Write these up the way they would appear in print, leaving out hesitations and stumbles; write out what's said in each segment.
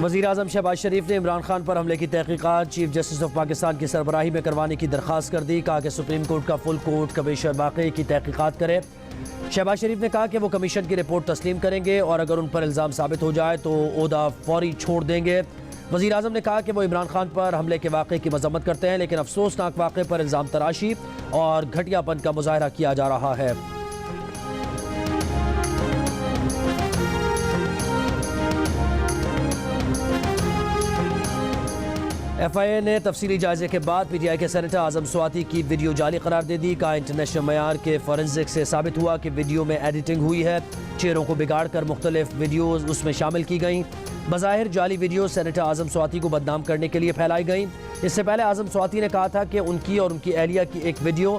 वज़ीर आज़म शहबाज शरीफ ने इमरान खान पर हमले की तहकीकात चीफ जस्टिस ऑफ पाकिस्तान की सरबराही में करवाने की दरख्वास्त कर दी। कहा कि सुप्रीम कोर्ट का फुल कोर्ट कमीशन वाक़े की तहकीकात करे। शहबाज शरीफ ने कहा कि वो कमीशन की रिपोर्ट तस्लीम करेंगे और अगर उन पर इल्ज़ाम साबित हो जाए तो ओहदा फौरी छोड़ देंगे। वज़ीर आज़म ने कहा कि वो इमरान खान पर हमले के वाक़े की मज़म्मत करते हैं, लेकिन अफसोसनाक वाक़े पर इल्ज़ाम तराशी और घटियापन का मुज़ाहरा किया जा रहा है। FIA ने तफसीली जायजे के बाद PTI के सेनेटर आज़म स्वाति की वीडियो जाली करार दे दी। कहा इंटरनेशनल मयार के फॉरेंसिक से साबित हुआ कि वीडियो में एडिटिंग हुई है। चेहरों को बिगाड़ कर मुख्तलिफ वीडियोज़ उसमें शामिल की गई। बज़ाहिर जाली वीडियो सेनेटर आज़म स्वाति को बदनाम करने के लिए फैलाई गई। इससे पहले आज़म स्वाति ने कहा था कि उनकी और उनकी एहलिया की एक वीडियो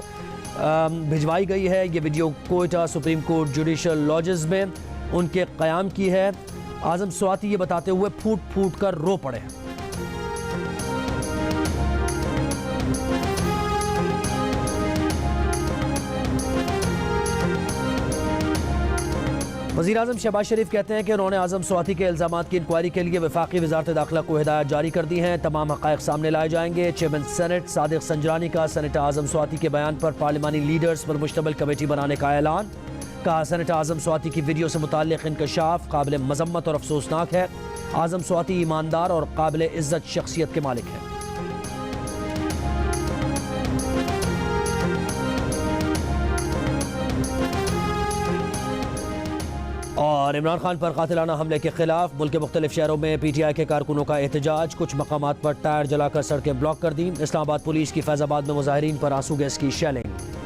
भिजवाई गई है। ये video Quetta supreme court judicial lodges में उनके क़याम की है। आज़म स्वाति ये बताते हुए फूट फूट कर रो पड़े। वज़ीर आज़म शहबाज शरीफ कहते हैं कि उन्होंने आज़म स्वाति के इल्ज़ामात की इंक्वायरी के लिए वफाकी वज़ारत दाखिला को हिदायत जारी कर दी हैं। तमाम हक़ाइक़ सामने लाए जाएंगे। चेयरमैन सेनेट सादिक संजरानी का सेनेटर आज़म स्वाति के बयान पर पार्लिमानी लीडर्स पर मुश्तमिल कमेटी बनाने का ऐलान। कहा सेनेटर आज़म स्वाति की वीडियो से मुताल्लिक़ इंकशाफ काबिल मज़म्मत और अफसोसनाक है। आज़म स्वाति ईमानदार और काबिल इज़्ज़त शख्सियत के मालिक हैं। और इमरान खान पर कातिलाना हमले के खिलाफ मुल्क के मुख्तलिफ शहरों में PTI के कारकुनों का एहतजाज। कुछ मकामात पर टायर जलाकर सड़कें ब्लॉक कर दी। इस्लामाबाद पुलिस की फैज़ाबाद में मुजाहिरीन पर आंसू गैस की शेलिंग।